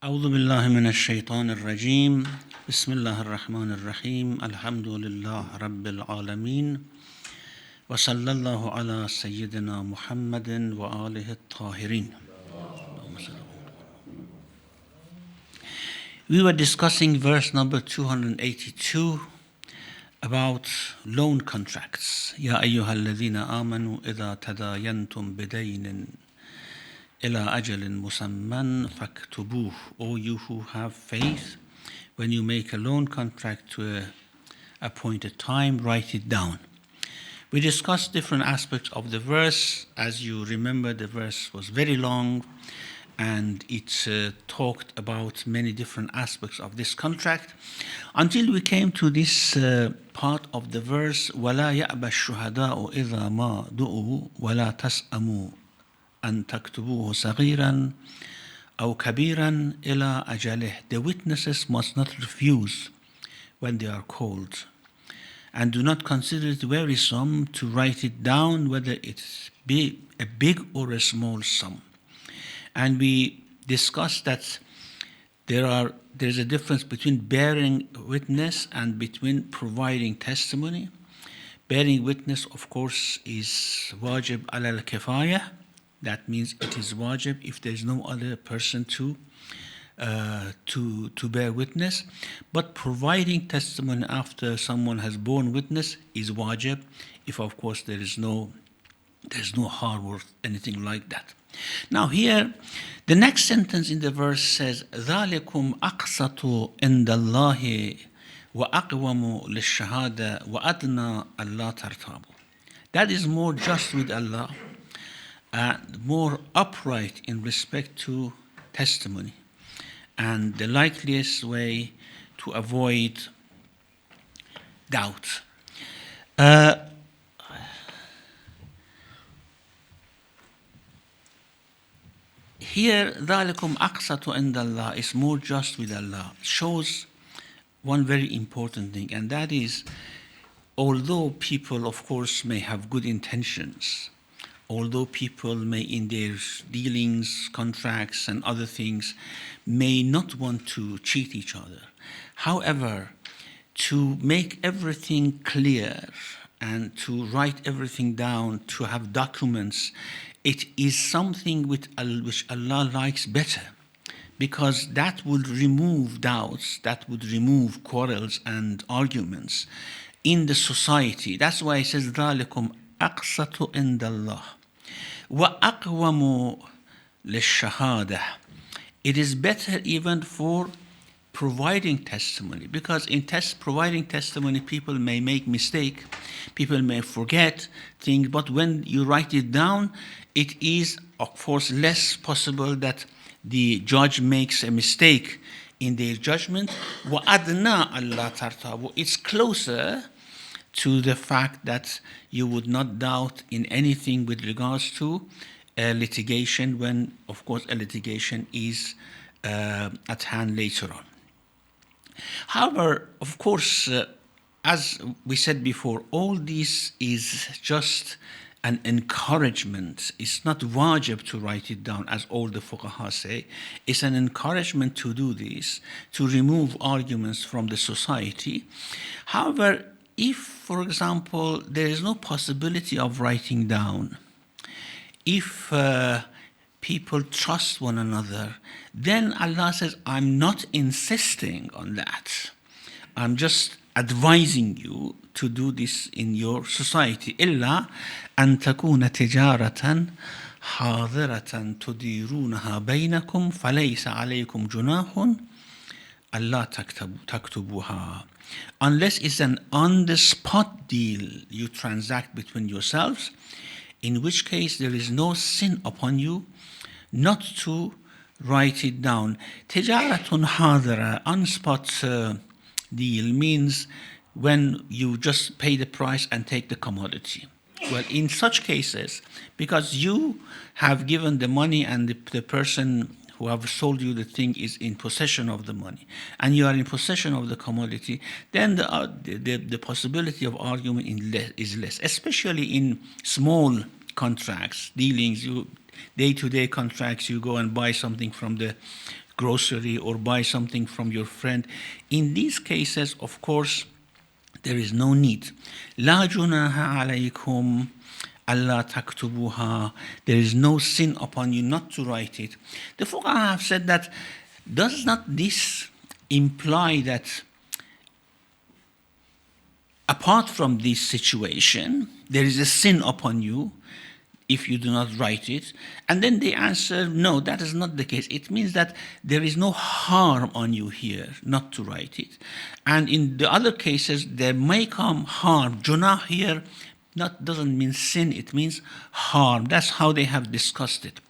أعوذ بالله من الشيطان الرجيم بسم الله الرحمن الرحيم الحمد لله رب العالمين وصلى الله على سيدنا محمد وآله الطاهرين. We were discussing verse number 282 about loan contracts. يا أيها الذين آمنوا إذا تداينتم بدين إلى أجل مسمى فاكتبوه. O you who have faith, when you make a loan contract to a appointed time, write it down. We discussed different aspects of the verse. As you remember, the verse was very long and it talked about many different aspects of this contract until we came to this part of the verse وَلَا يَأْبَ الشُّهَدَاءُ إِذَا مَا دُؤُوا وَلَا تَسْأَمُوا أن تكتبوه صغيرا أو كبيرا إلى أجله. The witnesses must not refuse when they are called, and do not consider it wearisome to write it down, whether it be a big or a small sum. And we discussed that there's a difference between bearing witness and between providing testimony. Bearing witness, of course, is wajib ala al-kifayah. That means it is wajib if there is no other person to bear witness. But providing testimony after someone has borne witness is wajib, if of course there's no harm or anything like that. Now here, the next sentence in the verse says, ذَلِكُمْ أَقْسَطُ عِنْدَ اللَّهِ وَأَقْوَمُ لِلشَّهَادَةِ وَأَدْنَى أَلَّا تَرْتَابُوا. That is more just with Allah and more upright in respect to testimony, and the likeliest way to avoid doubt. Here, ذَلِكُمْ أَقْسَطُ عِنْدَ اللَّهِ is more just with Allah. It shows one very important thing, and that is, although people, of course, may have good intentions, although people may in their dealings, contracts and other things may not want to cheat each other. However, to make everything clear and to write everything down, to have documents, it is something which Allah likes better, because that would remove doubts, that would remove quarrels and arguments in the society. That's why it says ذَلِكُمْ أَقْسَطُ عِنْدَ اللَّهِ وَأَقْوَمُ لِلشَّهَادَةِ. It is better even for providing testimony, because in providing testimony people may make mistake, people may forget things, but when you write it down, it is of course less possible that the judge makes a mistake in their judgment. وَأَدْنَى أَلَّا تَرْتَابُوا. It's closer to the fact that you would not doubt in anything with regards to litigation, when of course a litigation is at hand later on. However, of course, as we said before, all this is just an encouragement. It's not wajib to write it down, as all the fuqaha say. It's an encouragement to do this, to remove arguments from the society. However, if, for example, there is no possibility of writing down, if people trust one another, then Allah says, I'm not insisting on that. I'm just advising you to do this in your society. إِلَّا أَن تَكُونَ تِجَارَةً حَاضِرَةً تُدِيرُونَهَا بَيْنَكُمْ فَلَيْسَ عَلَيْكُمْ جُنَاحٌ أَلَّا تَكْتُبُوهَا. Unless it's an on-the-spot deal you transact between yourselves, in which case there is no sin upon you not to write it down. Tijaratun hadira, on-spot deal, means when you just pay the price and take the commodity. Well, in such cases, because you have given the money and the person who have sold you the thing is in possession of the money, and you are in possession of the commodity, then the possibility of argument is less, especially in small contracts, dealings, day-to-day contracts. You go and buy something from the grocery or buy something from your friend. In these cases, of course, there is no need. لا جناح عليكم ألا تكتبوها. There is no sin upon you not to write it. The fuqaha have said that, does not this imply that apart from this situation, there is a sin upon you if you do not write it? And then they answer, no, that is not the case. It means that there is no harm on you here not to write it. And in the other cases, there may come harm. Junah here doesn't mean sin, it means harm. That's how they have discussed it.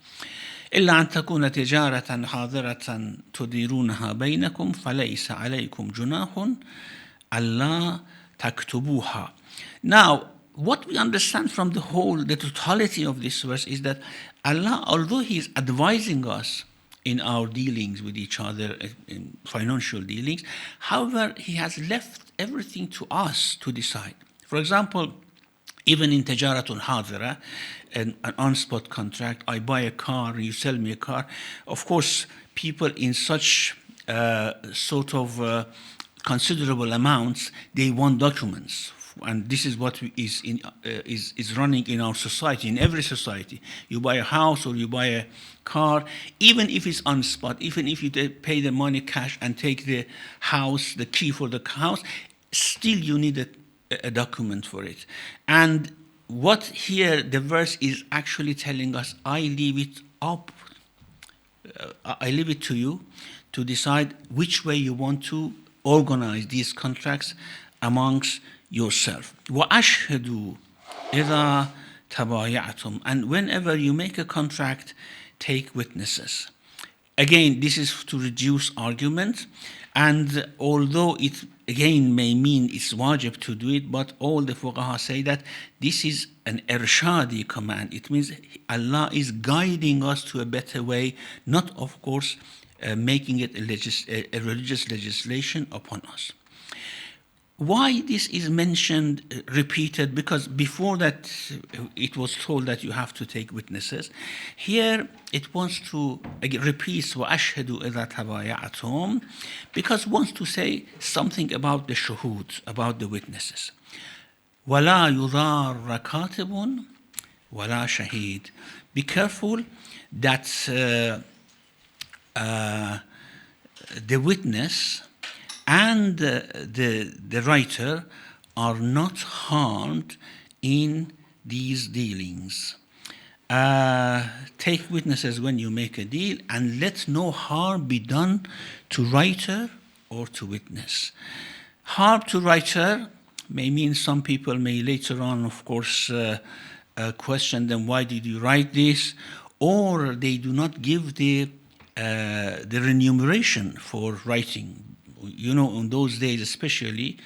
إلا أن تكون تجارة حاضرة تديرونها بينكم فليس عليكم جناح ألا تكتبوها. Now, what we understand from the totality of this verse is that Allah, although He is advising us in our dealings with each other, in financial dealings, however, He has left everything to us to decide. For example, even in Tajaratul Hadira, an on-spot contract, I buy a car, you sell me a car. Of course, people in such sort of considerable amounts, they want documents. And this is what is running in our society, in every society. You buy a house or you buy a car, even if it's on spot, even if you pay the money cash and take the house, the key for the house, still you need a document for it. And what here the verse is actually telling us, I leave it to you to decide which way you want to organize these contracts amongst yourself. وَأَشْهَدُوا إِذَا تَبَايَعْتُمْ. And whenever you make a contract, take witnesses. Again, this is to reduce argument, and although it again may mean it's wajib to do it, but all the fuqaha say that this is an irshadi command. It means Allah is guiding us to a better way, not of course making it a religious legislation upon us. Why this is mentioned, repeated? Because before that it was told that you have to take witnesses. Here it wants to repeat وَأَشْهَدُوا إِذَا تَبَايَعْتُمْ, because it wants to say something about the shuhud, about the witnesses. وَلَا يُضَارَّ كَاتِبٌ وَلَا شَهِيدٌ. Be careful that the witness and the writer are not harmed in these dealings. Take witnesses when you make a deal, and let no harm be done to writer or to witness. Harm to writer may mean some people may later on, of course, question them, why did you write this? Or they do not give the remuneration for writing. You know, in those days especially,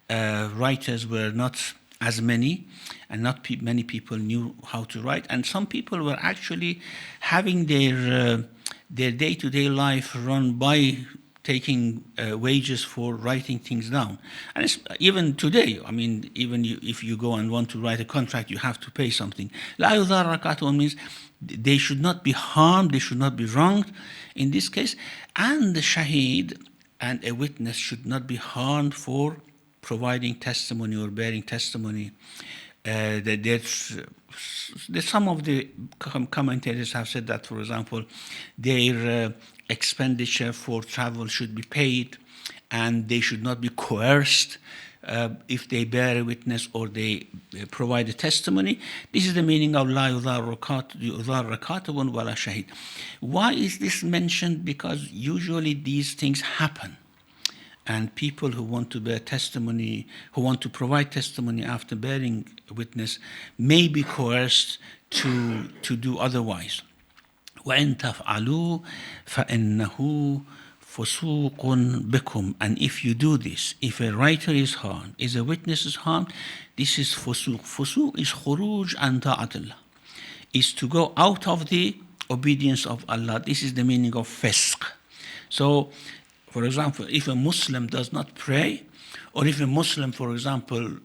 writers were not as many, and not many people knew how to write, and some people were actually having their day-to-day life run by taking wages for writing things down. And it's, even today, I mean, even if you go and want to write a contract, you have to pay something. La yudhar rakatun means they should not be harmed, they should not be wronged in this case, and the shaheed and a witness should not be harmed for providing testimony or bearing testimony. There's some of the commentators have said that, for example, their expenditure for travel should be paid, and they should not be coerced if they bear a witness or they provide a testimony. This is the meaning of La yudhar rakatun wala shahid. Why is this mentioned? Because usually these things happen, and people who want to bear testimony, who want to provide testimony after bearing a witness, may be coerced to do otherwise. وَإِن تَفْعَلُوا فَإِنَّهُ فُسُوقٌ بِكُمْ. And if you do this, if a writer is harmed, if a witness is harmed, this is fusuq. Fusuq is khuruj an ta'atillah, is to go out of the obedience of Allah. This is the meaning of fisq. So, for example, if a Muslim does not pray, or if a Muslim, for example,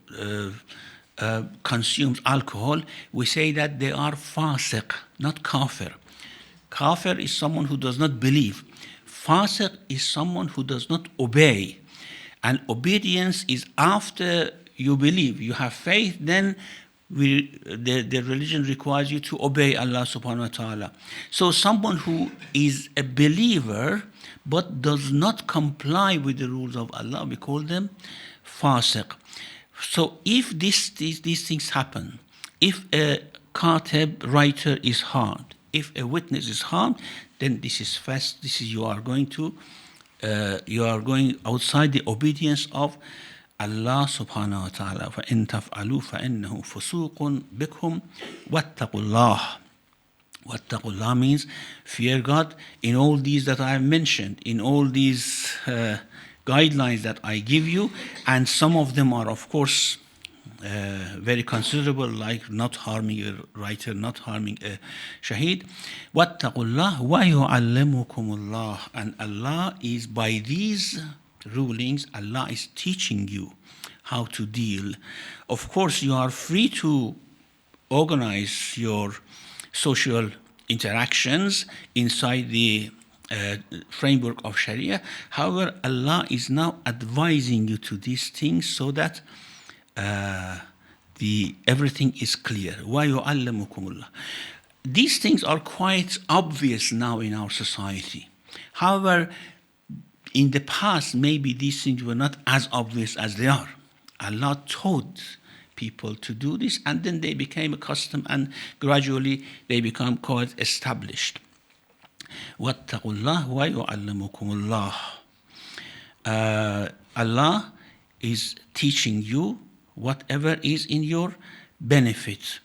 consumes alcohol, we say that they are fasiq, not kafir. Kafir is someone who does not believe. Fasiq is someone who does not obey. And obedience is after you believe, you have faith, then the religion requires you to obey Allah subhanahu wa ta'ala. So someone who is a believer but does not comply with the rules of Allah, we call them fasiq. So if these things happen, if a katib, writer, is harmed, if a witness is harmed, then this is you are going outside the obedience of Allah subhanahu wa ta'ala. فَإِن تَفْعَلُوا فَإِنَّهُ فُسُوقٌ بِكُمْ وَاتَّقُوا اللَّهِ. Wattaqu Allah means fear God in all these that I have mentioned, in all these guidelines that I give you, and some of them are of course very considerable, like not harming a writer, not harming a shaheed. Wattaqu Allah wa yu'allimukum Allah. And Allah is, by these rulings, Allah is teaching you how to deal. Of course, you are free to organize your social interactions inside the framework of Sharia. However, Allah is now advising you to these things so that everything is clear. وَيُعَلَّمُكُمُ اللَّهُ. These things are quite obvious now in our society. However, in the past, maybe these things were not as obvious as they are. Allah taught people to do this, and then they became accustomed, and gradually they become quite established. وَاتَّقُوا اللَّهَ وَيُعَلِّمُكُمُ اللَّهُ. Allah is teaching you whatever is in your benefit.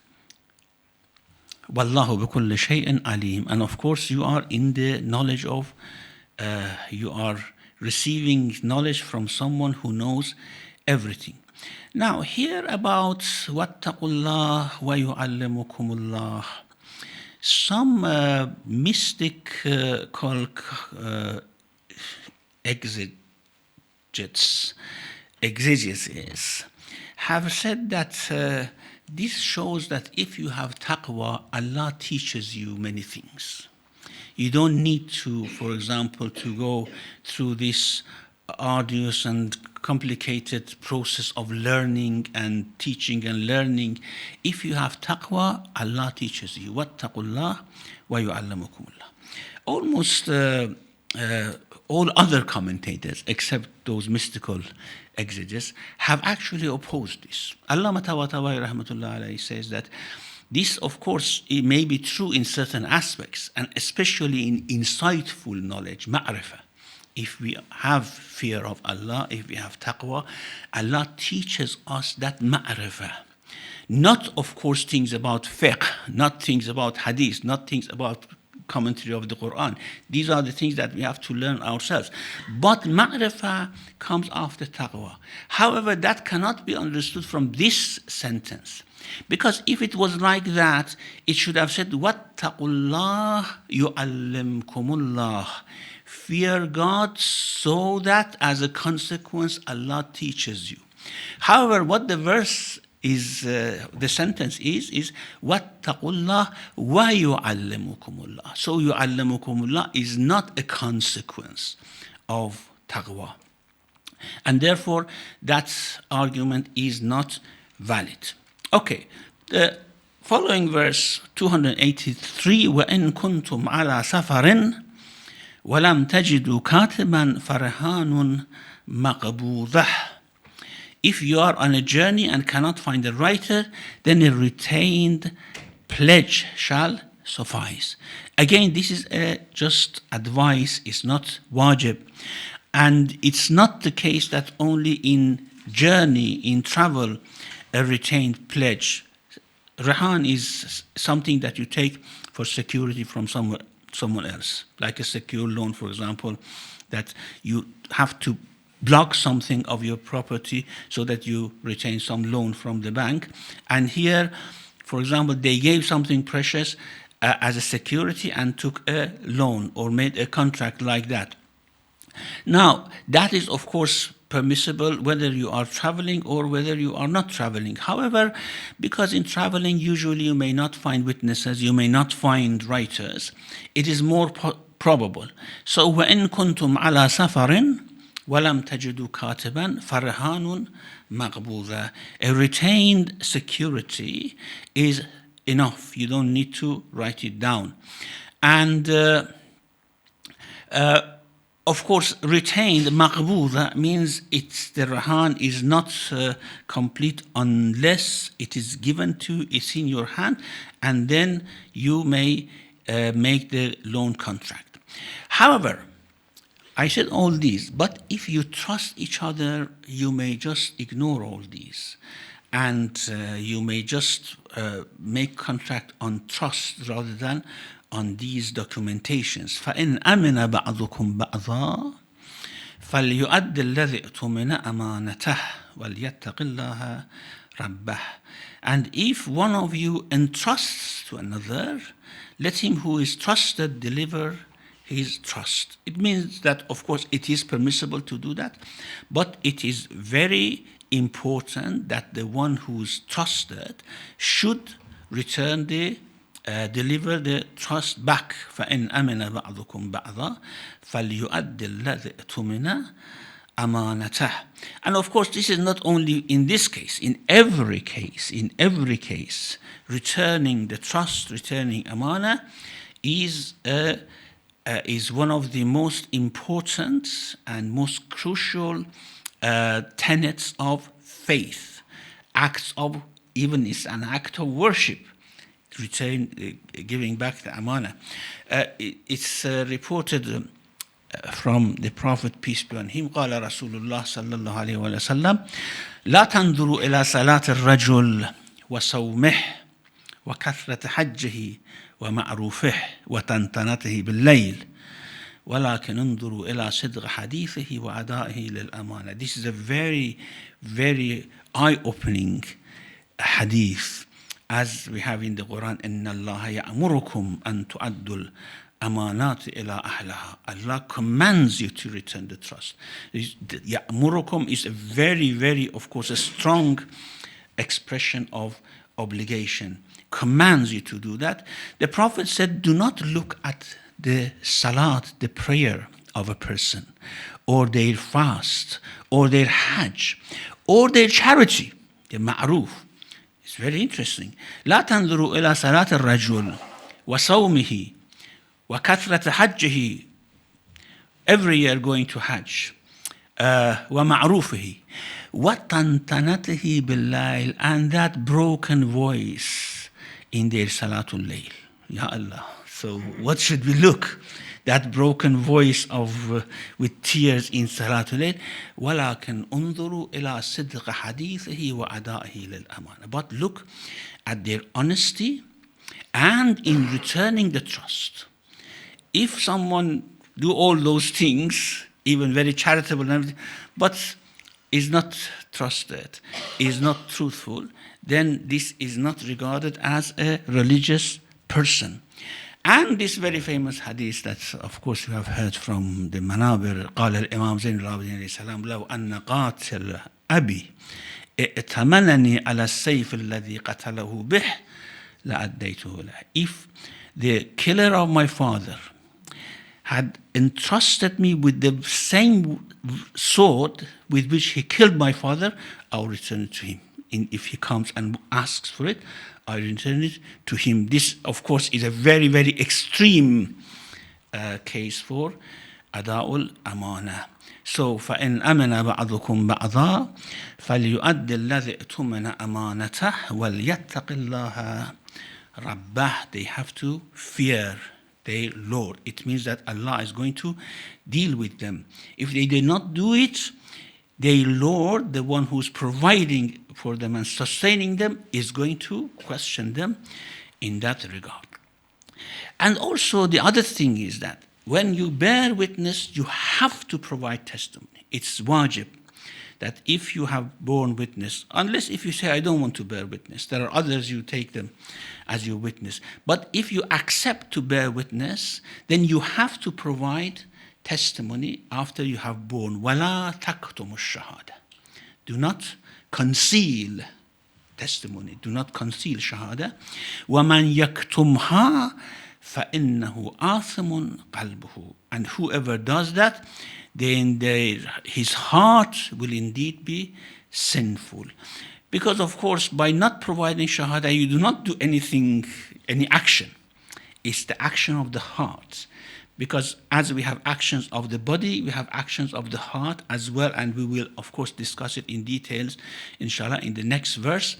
وَاللَّهُ بِكُلِّ شَيْءٍ عَلِيمٌ. And of course you are in the knowledge of, you are receiving knowledge from someone who knows everything. Now, here about وَاتَّقُوا اللَّهَ وَيُعَلِّمُكُمُ اللَّهُ. Some mystical exegesis have said that this shows that if you have taqwa, Allah teaches you many things. You don't need to, for example, to go through this arduous and complicated process of learning and teaching and learning. If you have taqwa, Allah teaches you. وَاتَّقُوا اللَّهَ وَيُعَلِّمُكُمُ اللَّهُ. Almost all other commentators, except those mystical exegetes, have actually opposed this. Allama Tabatabai rahmatullah alayhi says that this, of course, it may be true in certain aspects, and especially in insightful knowledge, ma'rifah. If we have fear of Allah, if we have taqwa, Allah teaches us that ma'rifah. Not, of course, things about fiqh, not things about hadith, not things about commentary of the Qu'ran. These are the things that we have to learn ourselves. But ma'rifah comes after taqwa. However, that cannot be understood from this sentence. Because if it was like that, it should have said, وَاتَّقُوا اللَّهَ يُعَلِّمْكُمُ اللَّهُ. Fear God so that as a consequence Allah teaches you. However, what the verse is, the sentence is وَاتَّقُوا اللَّهَ وَيُعَلِّمُكُمُ اللَّهُ. So يُعَلِّمُكُمُ اللَّهُ is not a consequence of taqwa. And therefore, that argument is not valid. Okay, the following verse 283, وَإِن كُنْتُمْ عَلَى سَفَرٍ وَلَمْ تَجِدُوا كَاتِبًا فَرَهَانٌ مَقْبُوضَةٌ. If you are on a journey and cannot find a writer, then a retained pledge shall suffice. Again, this is just advice, it's not wajib. And it's not the case that only in journey, in travel, a retained pledge. Rahan is something that you take for security from someone else, like a secure loan, for example, that you have to block something of your property so that you retain some loan from the bank. And here, for example, they gave something precious as a security and took a loan or made a contract like that. Now, that is, of course, permissible whether you are traveling or whether you are not traveling. However, because in traveling usually you may not find witnesses, you may not find writers, it is more probable. So وَإِن كُنتُمْ عَلَى سَفَرٍ وَلَمْ تَجِدُوا كَاتِبًا فَرَهَانٌ مَقْبُوضًا. A retained security is enough. You don't need to write it down. And of course, retained maqbooda means the rahan is not complete unless it is given to, it's in your hand, and then you may make the loan contract. However, I said all these, but if you trust each other, you may just ignore all these. And you may just make contract on trust rather than on these documentations. فَإِنْ أَمِنَ بَعْضُكُمْ بَعْضًا فَلْيُؤَدِّ الَّذِي اؤْتُمِنَ أَمَانَتَهُ وَلْيَتَّقِ اللَّهَ رَبَّهُ. And if one of you entrusts to another, let him who is trusted deliver his trust. It means that, of course, it is permissible to do that, but it is very important that the one who's trusted should return deliver the trust back. فَإِنْ أَمِنَ بَعْضُكُمْ بَعْضًا فَلْيُؤَدِّ الَّذِي اؤْتُمِنَ أَمَانَتَهُ. And of course, this is not only in this case, in every case, returning the trust, returning amana is one of the most important and most crucial tenets of faith. Even it's an act of worship, giving back the amana. It's reported from the Prophet, peace be on him, قال رسول الله صلى الله عليه وسلم لا تنظروا إلى صلاة الرجل وصومه وكثرة حجه ومعروفه وتنتنته بالليل ولكن انظروا إلى صدق حديثه وأدائه للأمانة. This is a very, very eye-opening hadith, as we have in the Quran, إن الله يأمركم أن تؤدوا الأمانات إلى أهلها. Allah commands you to return the trust. يأمركم is a very, very, of course, a strong expression of obligation. Commands you to do that. The Prophet said, do not look at the salat, the prayer of a person, or their fast, or their hajj, or their charity, the ma'ruf. It's very interesting. لا تنظروا إلى صلاة الرجل وصومه وكثرة حجه, every year going to hajj, ومعروفه وتنتنته بالليل, and that broken voice in their salatul layl. Ya Allah. So what should we look? That broken voice of with tears in salatul layl. ولكن انظروا إلى صدق حديثه وأدائه للأمانة. But look at their honesty and in returning the trust. If someone do all those things, even very charitable and everything, but is not trusted, is not truthful, then this is not regarded as a religious person. And this very famous hadith that, of course, you have heard from the Manabir, قال الإمام زين العابدين عليه السلام لو أن قاتل أبي ائتمنني على السيف الذي قتله به لأديته له. If the killer of my father had entrusted me with the same sword with which he killed my father, I'll return it to him. If he comes and asks for it, I return it to him. This, of course, is a very, very extreme case for ada'ul amana. So, فَإِنْ أَمَنَ بَعْضُكُمْ بَعْضًا فَلْيُؤَدِّ الَّذِي اؤْتُمِنَ أَمَانَتَهُ وَلْيَتَّقِ اللَّهَ رَبَّهُ. They have to fear their Lord. It means that Allah is going to deal with them. If they did not do it, their Lord, the one who's providing for them and sustaining them, is going to question them in that regard. And also the other thing is that when you bear witness, you have to provide testimony. It's wajib that if you have borne witness, unless if you say, I don't want to bear witness, there are others, you take them as your witness. But if you accept to bear witness, then you have to provide testimony after you have borne. وَلَا تَكْتُمُ الشَّهَادَةِ. Do not conceal testimony. Do not conceal shahada. وَمَنْ يَكْتُمْهَا فَإِنَّهُ آثِمٌ قَلْبُهُ. And whoever does that, then his heart will indeed be sinful. Because of course, by not providing shahada, you do not do anything, any action. It's the action of the heart. Because as we have actions of the body, we have actions of the heart as well, and we will of course discuss it in details, inshallah, in the next verse.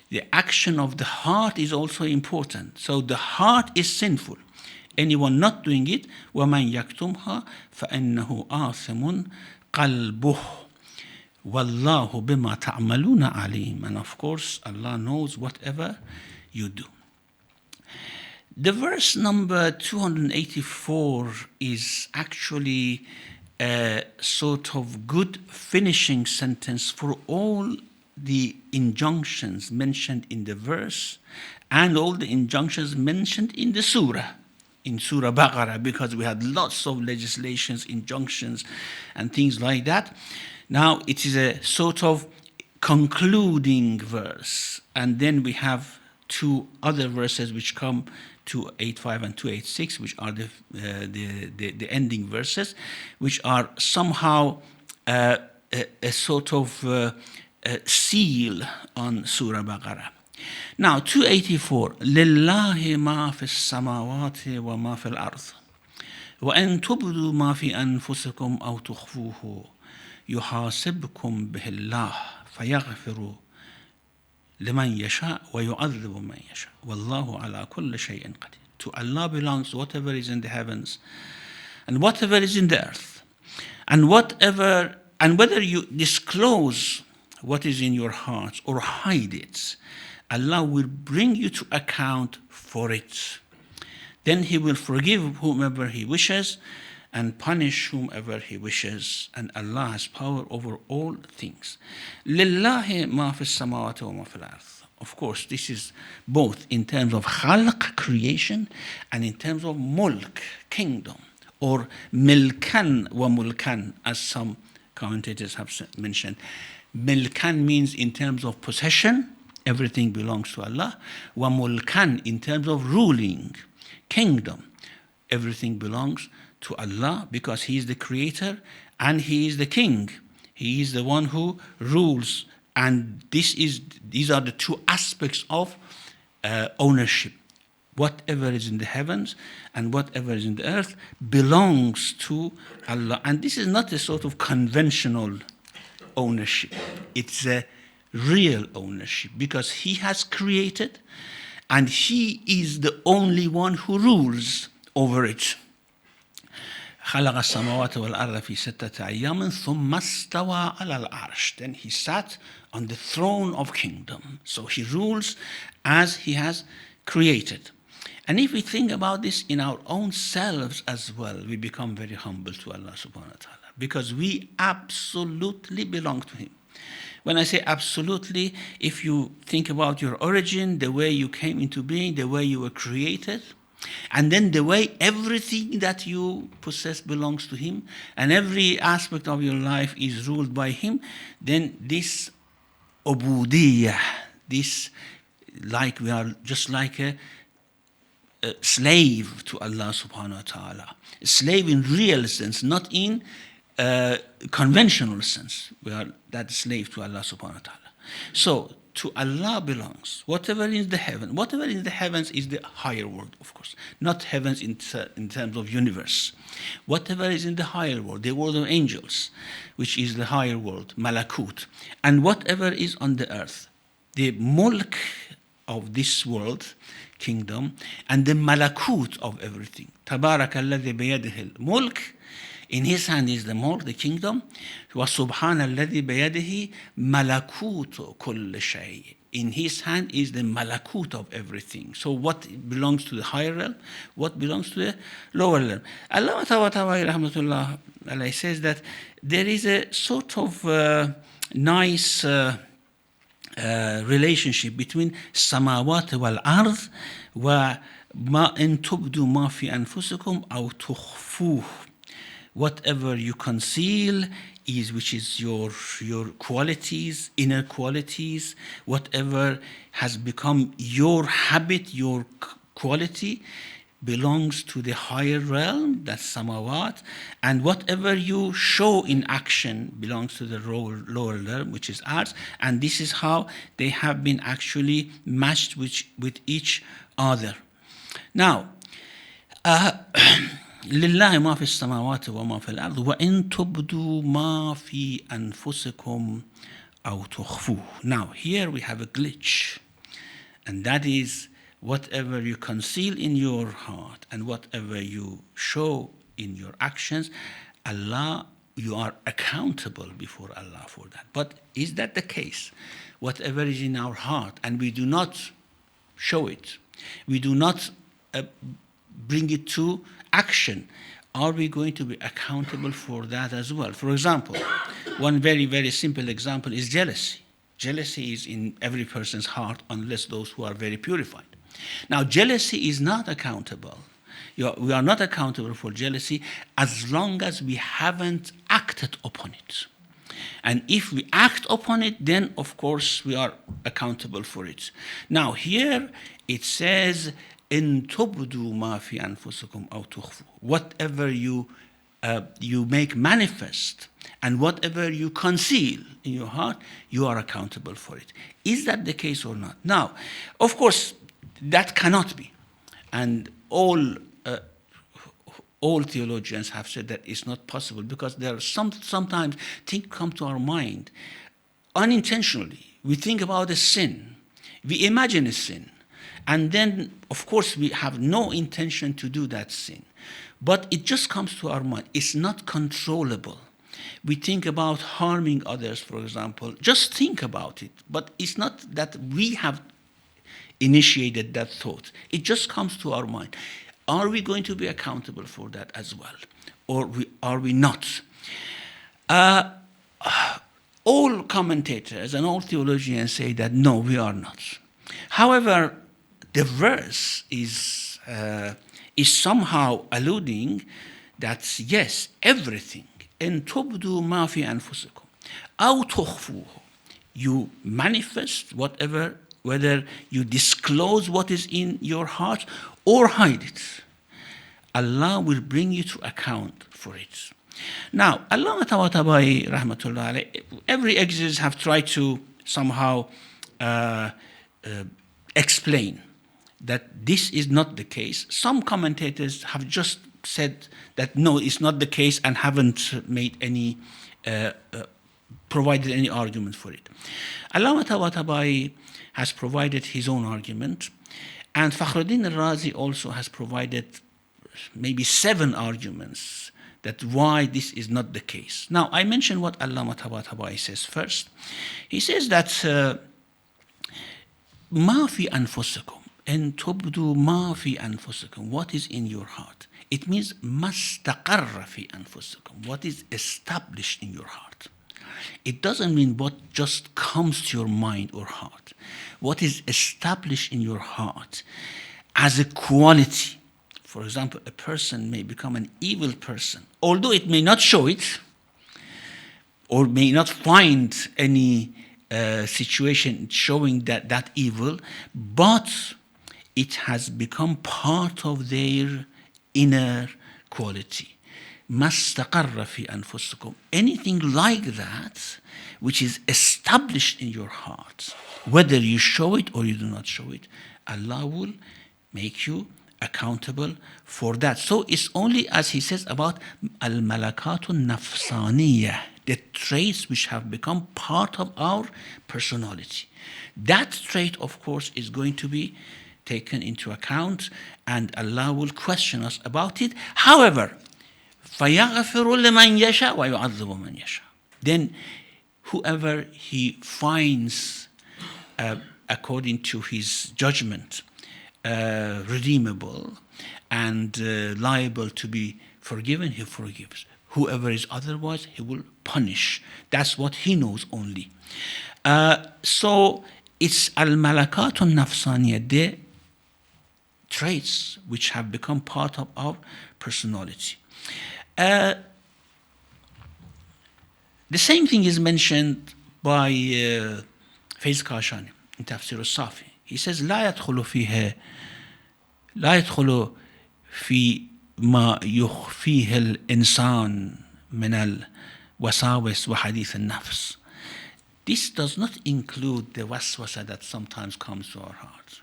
The action of the heart is also important. So the heart is sinful. Anyone not doing it, وَمَنْ يَكْتُمْهَا فَإِنَّهُ آثِمٌ قَلْبُهُ وَاللَّهُ بِمَا تَعْمَلُونَ عَلِيمٌ. And of course, Allah knows whatever you do. The verse number 284 is actually a sort of good finishing sentence for all the injunctions mentioned in the verse and all the injunctions mentioned in the surah, in Surah Baqarah, because we had lots of legislations, injunctions, and things like that. Now it is a sort of concluding verse, and then we have two other verses which come, 285 and 286, which are the ending verses, which are somehow a sort of seal on Surah Baqarah. Now 284, لله ما في السماوات وما في الأرض وأن تبدوا ما في أنفسكم أو تخفوه يحاسبكم به الله فيغفر لمن يشاء ويعذب من يشاء والله على كل شيء قدير. To Allah belongs whatever is in the heavens and whatever is in the earth, and whether you disclose what is in your hearts or hide it, Allah will bring you to account for it. Then He will forgive whomever He wishes and punish whomever He wishes, and Allah has power over all things. لله ما في السماوات وما في الأرض. Of course, this is both in terms of khalq, creation, and in terms of mulk, kingdom, or milkan wa mulkan, as some commentators have mentioned. Milkan means in terms of possession, everything belongs to Allah. Wa mulkan, in terms of ruling, kingdom, everything belongs to Allah, because He is the creator and He is the king. He is the one who rules, and these are the two aspects of ownership. Whatever is in the heavens and whatever is in the earth belongs to Allah. And this is not a sort of conventional ownership. It's a real ownership, because He has created and He is the only one who rules over it. خلق السماوات والأرض في ستة أيام ثم استوى على العرش. Then He sat on the throne of kingdom. So He rules as He has created. And if we think about this in our own selves as well, we become very humble to Allah subhanahu wa ta'ala, because we absolutely belong to Him. When I say absolutely, if you think about your origin, the way you came into being, the way you were created, and then the way everything that you possess belongs to Him, and every aspect of your life is ruled by Him, then this ubudiyah, this, like we are just like a slave to Allah subhanahu wa ta'ala. A slave in real sense, not in conventional sense. We are that slave to Allah subhanahu wa ta'ala. So to Allah belongs whatever is the heaven. Whatever is the heavens is the higher world, of course. Not heavens in terms of universe. Whatever is in the higher world, the world of angels, which is the higher world, malakut. And whatever is on the earth, the mulk of this world, kingdom, and the malakut of everything. Tabarak alladhi biyadihi al-mulk. In His hand is the mulk, the kingdom. وَسُبْحَانَ الَّذِي بَيَدِهِ مَلَكُوتُ كُلِّ شَيْءٍ. In His hand is the malakut of everything. So what belongs to the higher realm? What belongs to the lower realm? Allah rahmatullah alayhi says that there is a sort of nice relationship between samawat wal ard wa ma in tubdu ma fi anfusikum aw tukhfuh. Whatever you conceal is, which is your qualities, inner qualities, whatever has become your habit, your quality, belongs to the higher realm, that's samawat, and whatever you show in action belongs to the lower realm, which is arts, and this is how they have been actually matched with each other. Now, لله ما في السماوات وما في الأرض وإن تبدوا ما في أنفسكم أو تخفوه. Now, here we have a glitch, and that is whatever you conceal in your heart and whatever you show in your actions, Allah, you are accountable before Allah for that. But is that the case? Whatever is in our heart and we do not show it, we do not bring it to action, are we going to be accountable for that as well? For example, one very, very simple example is jealousy. Jealousy is in every person's heart unless those who are very purified. Now, jealousy is not accountable. We are not accountable for jealousy as long as we haven't acted upon it. And if we act upon it, then of course we are accountable for it. Now, here it says, إن تبدوا ما في أنفسكم أو تخفوا. Whatever you make manifest and whatever you conceal in your heart, you are accountable for it. Is that the case or not? Now, of course, that cannot be. And all theologians have said that it's not possible because there are sometimes things come to our mind unintentionally. We think about a sin. We imagine a sin. And then, of course, we have no intention to do that sin. But it just comes to our mind. It's not controllable. We think about harming others, for example. Just think about it. But it's not that we have initiated that thought. It just comes to our mind. Are we going to be accountable for that as well? Or are we not? All commentators and all theologians say that no, we are not. However, the verse is somehow alluding that yes, everything, إن تبدوا ما في أنفسكم أو تخفوه, you manifest whatever, whether you disclose what is in your heart or hide it, Allah will bring you to account for it. Now, Allah Tabatabai Rahmatullah alayhi, every exegetes have tried to somehow explain that this is not the case. Some commentators have just said that no, it's not the case and haven't made any, provided any argument for it. Allah Tabatabai has provided his own argument, and Fakhruddin al-Razi also has provided maybe 7 arguments that why this is not the case. Now, I mentioned what Allama Tabatabai says first. He says that ما في أنفسكم إن تبدوا ما في أنفسكم, what is in your heart. It means ما استقر في أنفسكم, what is established in your heart. It doesn't mean what just comes to your mind or heart. What is established in your heart as a quality. For example, a person may become an evil person, although it may not show it, or may not find any situation showing that evil, but it has become part of their inner quality. ما استقر في أنفسكم. Anything like that, which is established in your heart, whether you show it or you do not show it, Allah will make you accountable for that. So it's only, as he says, about al-malakatun nafsaniyah, the traits which have become part of our personality. That trait, of course, is going to be taken into account, and Allah will question us about it. However, فَيَغْفِرُ لِمَنْ يَشَاءُ وَيُعَذِّبُ مَنْ يَشَاءُ. Then whoever he finds according to his judgment redeemable and liable to be forgiven, he forgives. Whoever is otherwise, he will punish. That's what he knows only. So it's al-malakatun nafsaniyah, the traits which have become part of our personality. The same thing is mentioned by Faiz Kashani in Tafsir of Surah. He says, لا يدخل في ما يخفيه الإنسان من الوساوس وحديث النفس. This does not include the waswasa that sometimes comes to our hearts.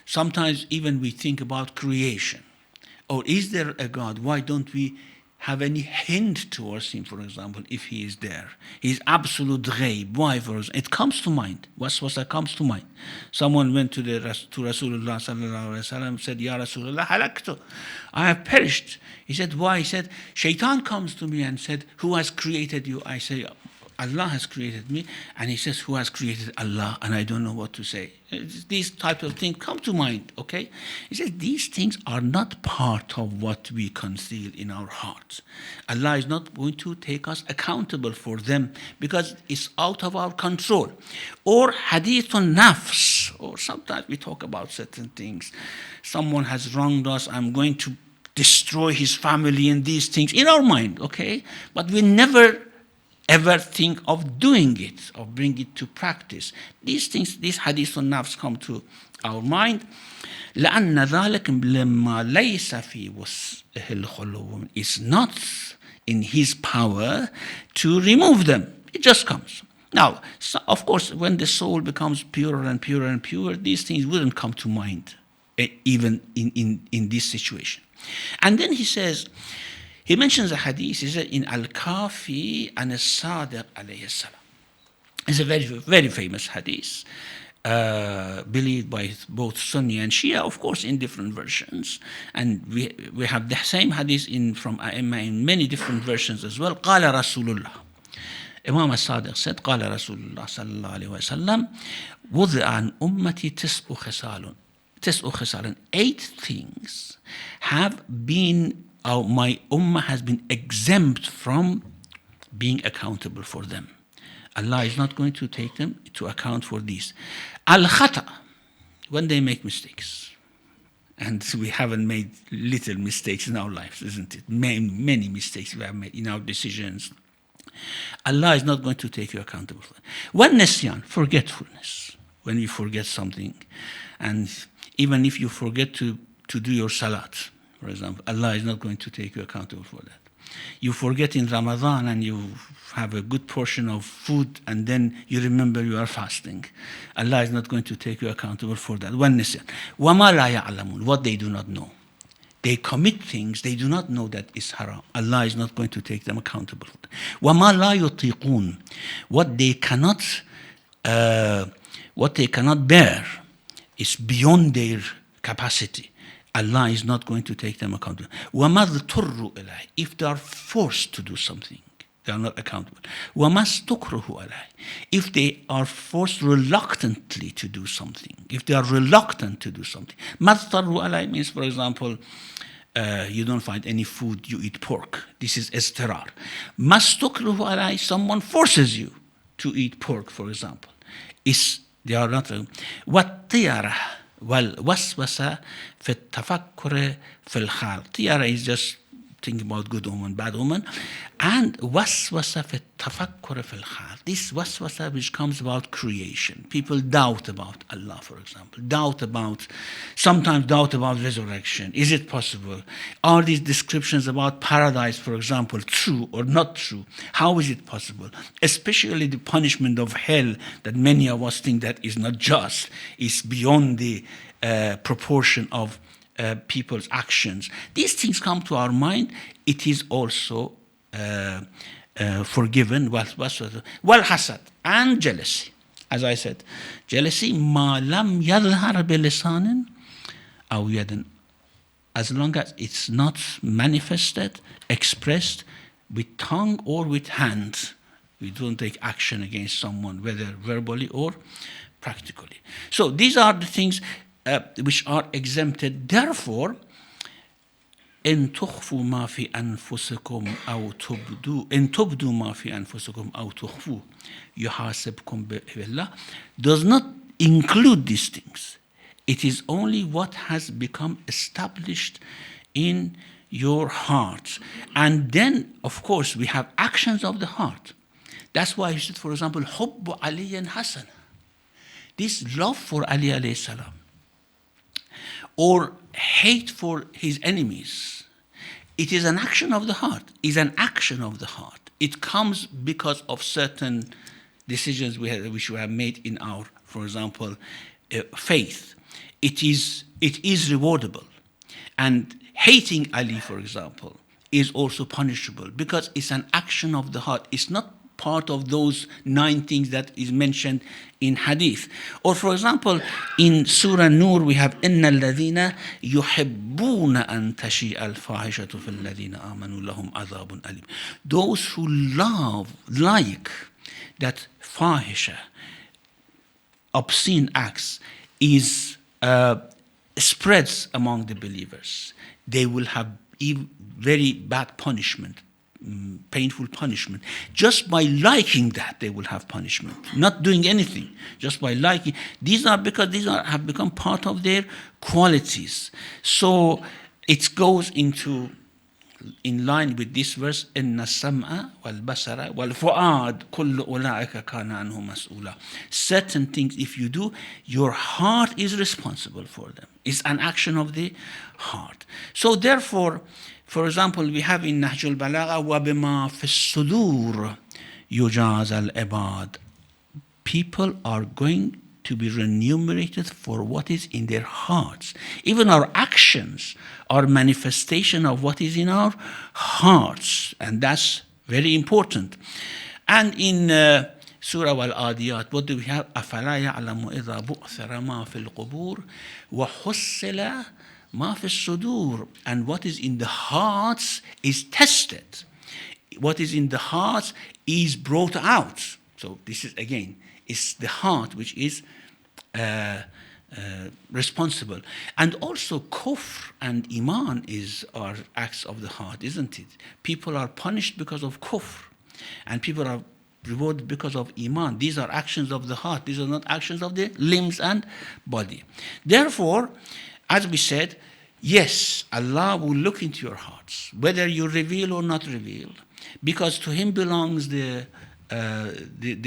Sometimes even we think about creation. Or is there a God? Why don't we have any hint towards him, for example, if he is there? He's absolute ghaib. Why? For example, it comes to mind. Waswasa comes to mind. Someone went to Rasulullah sallallahu alaihi wasallam, said, Ya Rasulullah, halaktu. I have perished. He said, why? He said, Shaitan comes to me and said, who has created you? I say, Allah has created me. And he says, who has created Allah? And I don't know what to say. These types of things come to mind, okay? He says, these things are not part of what we conceal in our hearts. Allah is not going to take us accountable for them because it's out of our control. Or hadithun nafs, or sometimes we talk about certain things. Someone has wronged us, I'm going to destroy his family and these things in our mind, okay? But we never ever think of doing it, or bring it to practice. These things, these hadith and nafs come to our mind. لأن ذلك لما ليس في وسعه الخلو. It's not in his power to remove them. It just comes. Now, so of course, when the soul becomes purer and purer and purer, these things wouldn't come to mind, even in this situation. And then he says, he mentions a hadith, he said, in Al-Kafi and As-Sadiq alayhi salam. It's a very, very famous hadith, believed by both Sunni and Shia, of course, in different versions. And we have the same hadith from A'imma in many different versions as well. قال رسول الله. Imam As-Sadiq said, قال رسول الله صلى الله عليه وسلم وضع عن أمتي تسع خصال. 8 things have been, my ummah has been exempt from being accountable for them. Allah is not going to take them to account for these. Al-khata, when they make mistakes. And we haven't made little mistakes in our lives, isn't it? Many mistakes we have made in our decisions. Allah is not going to take you accountable for that. Wal-nisyan, forgetfulness. When you forget something, and even if you forget to do your salat, for example, Allah is not going to take you accountable for that. You forget in Ramadan and you have a good portion of food and then you remember you are fasting. Allah is not going to take you accountable for that. وَالنِّسْيَانُ وَمَا لَا يَعْلَمُونَ, what they do not know. They commit things they do not know that is haram. Allah is not going to take them accountable for that. وَمَا لَا يُطِيقُونَ, what they cannot bear is beyond their capacity. Allah is not going to take them accountable. وَمَا اضْطُرُّوا إِلَيْهِ, if they are forced to do something, they are not accountable. وَمَا اسْتُكْرِهُ عَلَيْهِ, if they are forced reluctantly to do something, if they are reluctant to do something. مَا اضْطَرُّوا عَلَيْهِ means, for example, you don't find any food, you eat pork. This is istirar. مَا اسْتُكْرِهُ عَلَيْهِ, someone forces you to eat pork, for example. They are not. وَالطِّيَرَةِ والوسوسة في التفكر في الخلق. Tiyara is just thinking about good woman, bad woman. And waswasa في التفكر في الخلق. This waswasa which comes about creation. People doubt about Allah, for example. Sometimes doubt about resurrection. Is it possible? Are these descriptions about paradise, for example, true or not true? How is it possible? Especially the punishment of hell that many of us think that is not just, is beyond the proportion of people's actions. These things come to our mind. It is also forgiven. Wal hasad, and jealousy. As I said, jealousy, ma lam yadhhar bilisanin aw yadin, as long as it's not manifested, expressed with tongue or with hand. We don't take action against someone, whether verbally or practically. So these are the things which are exempted. Therefore, إن تخفوا ما في أنفسكم أو تبدوا إن تبدوا ما في أنفسكم أو تخفوا يحاسبكم بالله does not include these things. It is only what has become established in your heart. And then, of course, we have actions of the heart. That's why he said, for example, حب علي حسن. This love for Ali alayhi salam. Or hate for his enemies, it is an action of the heart. Is an action of the heart. It comes because of certain decisions which we have made in our, for example, faith. It is rewardable. And hating Ali, for example, is also punishable because it's an action of the heart. It's not part of those 9 things that is mentioned in hadith. Or for example, in Surah Nur we have إِنَّ الَّذِينَ يُحِبُّونَ أَن تَشِيءَ الْفَاحِشَةُ فِي الَّذِينَ آمَنُوا لَهُمْ عَذَابٌ أَلِيمٌ. Those who like that fahisha, obscene acts, is spreads among the believers, they will have very bad punishment, painful punishment. Just by liking that, they will have punishment. Not doing anything, just by liking. These are because have become part of their qualities. So it goes in line with this verse, إِنَّ السَّمْعَ وَالْبَصَرَ وَالْفُؤَادَ كُلُّ أُولَٰئِكَ كَانَ عَنْهُ مَسْئُولًا. Certain things, if you do, your heart is responsible for them. It's an action of the heart. So therefore, for example, we have in Nahj al-Balagha, وَبِمَا فِي الصُّدُورِ يُجَازَ الْعِبَادِ. People are going to be remunerated for what is in their hearts. Even our actions are manifestation of what is in our hearts, and that's very important. And in Surah Al-Adiyat, what do we have? أَفَلَا يَعْلَمُ إِذَا بُؤْثِرَ مَا فِي الْقُبُورِ وَحُصِّلَ مَا فِي الصُّدُورِ. And what is in the hearts is tested. What is in the hearts is brought out. So this is, again, it's the heart which is responsible. And also kufr and iman are acts of the heart, isn't it? People are punished because of kufr, and people are rewarded because of iman. These are actions of the heart. These are not actions of the limbs and body. Therefore, as we said, yes, Allah will look into your hearts, whether you reveal or not reveal, because to Him belongs the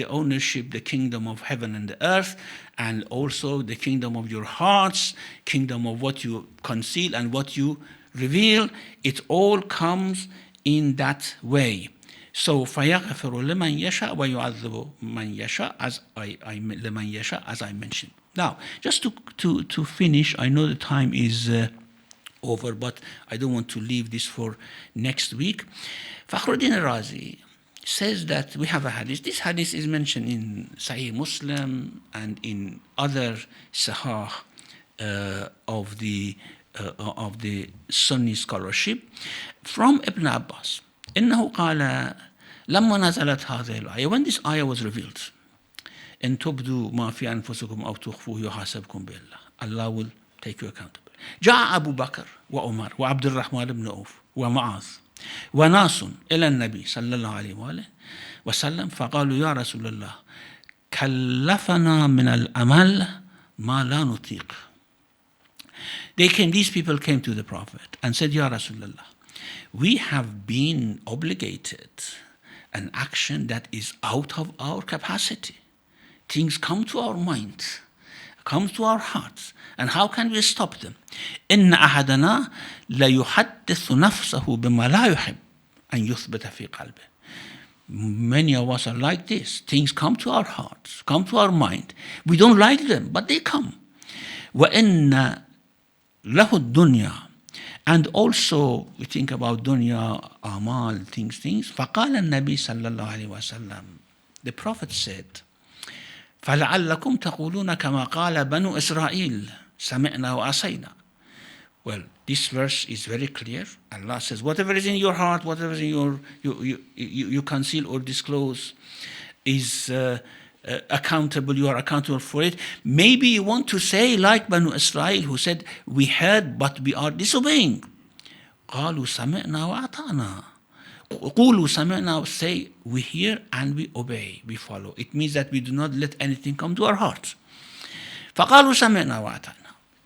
ownership, the kingdom of heaven and the earth, and also the kingdom of your hearts, kingdom of what you conceal and what you reveal. It all comes in that way. So فَيَغْفِرُ لِمَنْ يَشَاءُ وَيُعَذِّبُ مَنْ يَشَاءُ لِمَنْ يَشَاءُ, as I mentioned. Now, just to finish, I know the time is over, but I don't want to leave this for next week. Fakhruddin Razi says that we have a hadith. This hadith is mentioned in Sahih Muslim and in other Sahih of the Sunni scholarship, from Ibn Abbas. إنه قال لما نزلت هذه الآية, when this ayah was revealed, إن تبدوا ما في أنفسكم أو تخفوه يحاسبكم بالله, Allah will take you accountable. جاء أبو بكر وعمر وعبد الرحمن بن عوف ومعاذ وناس إلى النبي صلى الله عليه وآله وسلم فقالوا يا رسول الله كلفنا من العمل ما لا نطيق. These people came to the Prophet and said, Ya Rasulullah, we have been obligated an action that is out of our capacity. Things come to our mind, come to our hearts, and how can we stop them? إن أحدنا ليحدث نفسه بما لا يحب أن يثبت في قلبه. Many of us are like this. Things come to our hearts, come to our mind. We don't like them, but they come. وإن له الدنيا. And also we think about dunya, amal, things. فقال النبي صلى الله عليه وسلم, the Prophet said, فلعلكم تقولون كما قال بنو إسرائيل سمعنا وعصينا. Well, this verse is very clear. Allah says, whatever is in your heart, whatever is in your you conceal or disclose is accountable. You are accountable for it. Maybe you want to say like Banu Israel, who said, we heard but we are disobeying. قالوا سمعنا وأطعنا. قولوا سمعنا, say we hear and we obey, we follow. It means that we do not let anything come to our hearts. فقالوا سمعنا وأطعنا.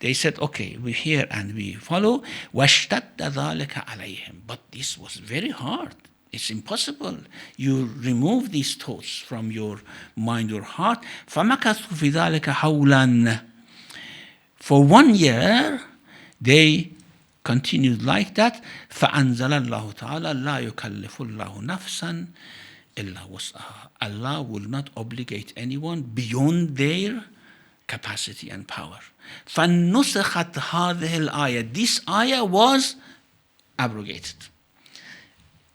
They said, okay, we hear and we follow. واشتد ذلك عليهم. But this was very hard. It's impossible. You remove these thoughts from your mind or heart. فمكثوا في ذلك حولا. For 1 year, They continued like that. فَأَنزَلَ اللَّهُ تَعَالَى لَا يُكَلِّفُ اللَّهُ نَفْسًا إِلَّا وُسْعَهَا. Allah will not obligate anyone beyond their capacity and power. فَنُسِخَتْ هَذِهِ الْآيَةِ. This ayah was abrogated.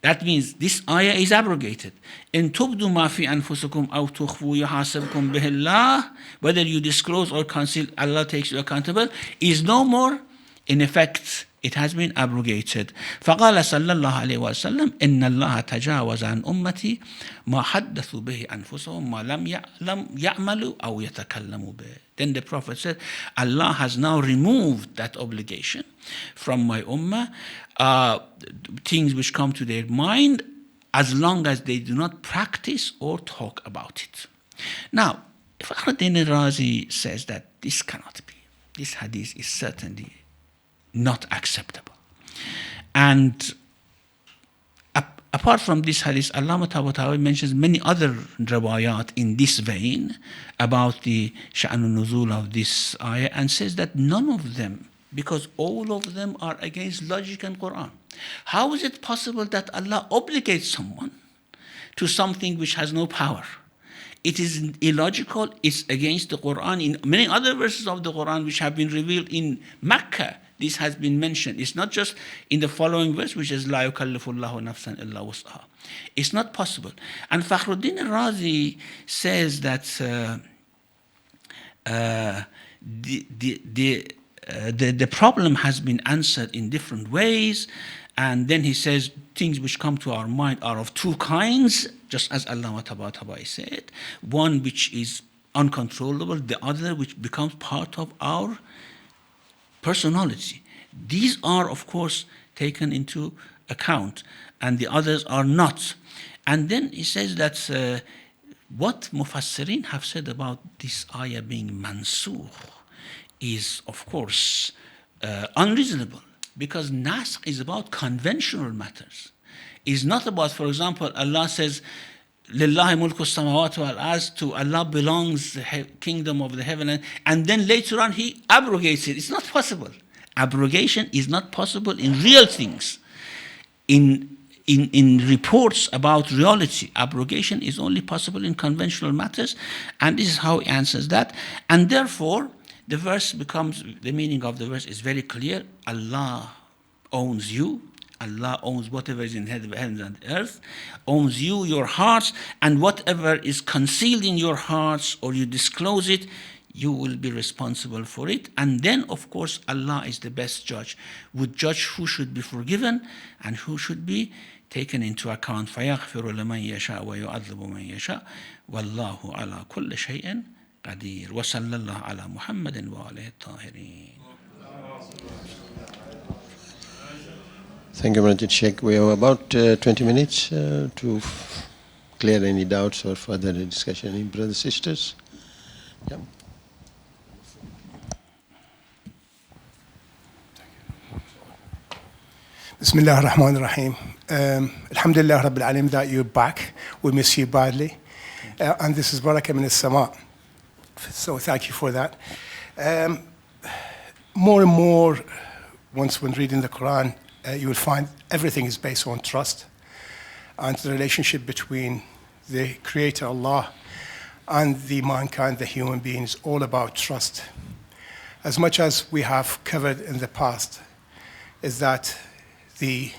That means this ayah is abrogated. إن تبدوا ما في أنفسكم أو تخفوا يحاسبكم به الله. Whether you disclose or conceal, Allah takes you accountable, is no more in effect. It has been abrogated. فقال صلى الله عليه وسلم إن الله تجاوز عن أمتي ما حدثوا به أنفسهم ما لم يعملوا أو يتكلموا به. Then the Prophet said, Allah has now removed that obligation from my ummah, things which come to their mind, as long as they do not practice or talk about it. Now, Fakhruddin Razi says that this cannot be. This hadith is certainly not acceptable. And apart from this hadith, Allama Tabatawi mentions many other riwayat in this vein about the sha'nun nuzul of this ayah, and says that none of them, because all of them are against logic and Quran. How is it possible that Allah obligates someone to something which has no power? It is illogical, it's against the Quran. In many other verses of the Quran which have been revealed in Mecca, this has been mentioned. It's not just in the following verse, which is لا يكلف الله نفسا إلا وسعها. It's not possible. And Fakhruddin Razi says that the problem has been answered in different ways. And then he says things which come to our mind are of two kinds, just as Allama Tabatabai said. One which is uncontrollable, the other which becomes part of our personality. These are, of course, taken into account, and the others are not. And then he says that what Mufassirin have said about this ayah being mansukh is, of course, unreasonable, because nasakh is about conventional matters. It's not about, for example, Allah says, Lillahi mulku samawati wal ard, to Allah belongs the kingdom of the heaven, and then later on he abrogates it. It's not possible. Abrogation is not possible in real things. In reports about reality, abrogation is only possible in conventional matters, and this is how he answers that. And therefore, the verse becomes, the meaning of the verse is very clear. Allah owns you. Allah owns whatever is in heaven and earth, owns you, your hearts, and whatever is concealed in your hearts or you disclose it, you will be responsible for it. And then, of course, Allah is the best judge, would judge who should be forgiven and who should be taken into account. فَيَغْفِرُ لَمَنْ يَشَاءُ وَيُعَذِّبُ مَنْ يَشَاءُ وَاللَّهُ عَلَى كُلِّ شَيْءٍ قَدِيرٌ وَصَلَّى اللَّهُ عَلَى مُحَمَّدٍ وَآلِهِ الطَّاهِرِينَ. Thank you, Majid Sheikh. We have about 20 minutes to clear any doubts or further discussion. Any brothers, sisters? Yeah. Bismillah ar-Rahman ar-Rahim. Alhamdulillah Rabbil Alam that you're back. We miss you badly. And this is Barakah min as-Sama. So thank you for that. More and more, once when reading the Quran, you will find everything is based on trust. And the relationship between the Creator Allah and the mankind, the human beings, all about trust. As much as we have covered in the past, is that the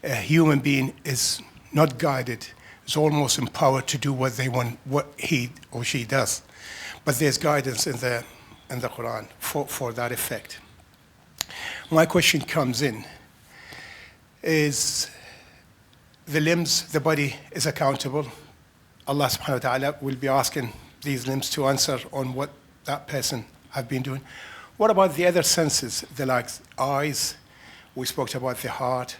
human being is not guided, is almost empowered to do what they want, what he or she does. But there's guidance in the Quran for that effect. My question comes in, is the limbs, the body is accountable. Allah subhanahu wa ta'ala will be asking these limbs to answer on what that person have been doing. What about the other senses, the like eyes? We spoke about the heart.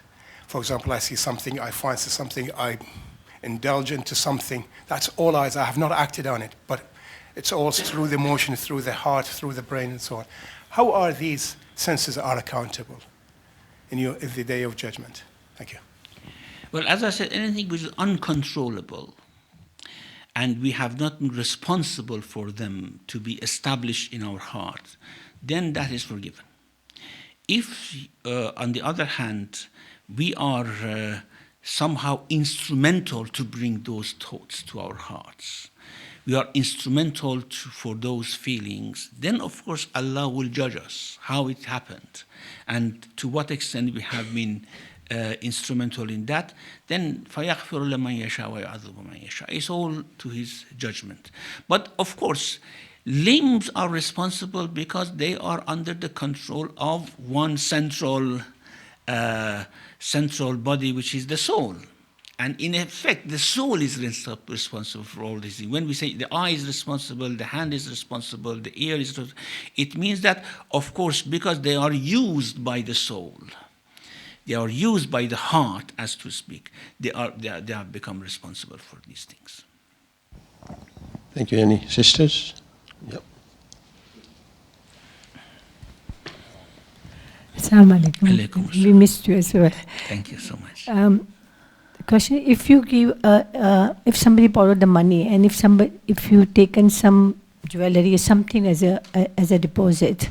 For example, I see something, I find something, I indulge into something. That's all eyes. I have not acted on it, but it's all through the emotion, through the heart, through the brain, and so on. How are these senses are accountable in the day of judgment? Thank you. Well, as I said, anything which is uncontrollable and we have not been responsible for them to be established in our heart, then that is forgiven. If, on the other hand, we are somehow instrumental to bring those thoughts to our hearts, we are instrumental for those feelings, then of course Allah will judge us how it happened and to what extent we have been instrumental in that. Then فَيَغْفِرُ لَمَنْ يَشَاءُ وَيُعَذِّبُ مَنْ يَشَاءُ. It's all to His judgment. But of course, limbs are responsible because they are under the control of one central body, which is the soul. And in effect, the soul is responsible for all these things. When we say the eye is responsible, the hand is responsible, the ear is responsible, it means that, of course, because they are used by the soul, they are used by the heart, as to speak, they have become responsible for these things. Thank you. Any sisters? Yep. Assalamu alaikum. We missed you as well. Thank you so much. Question: if you give, if somebody borrowed the money, and if you taken some jewelry or something as a deposit,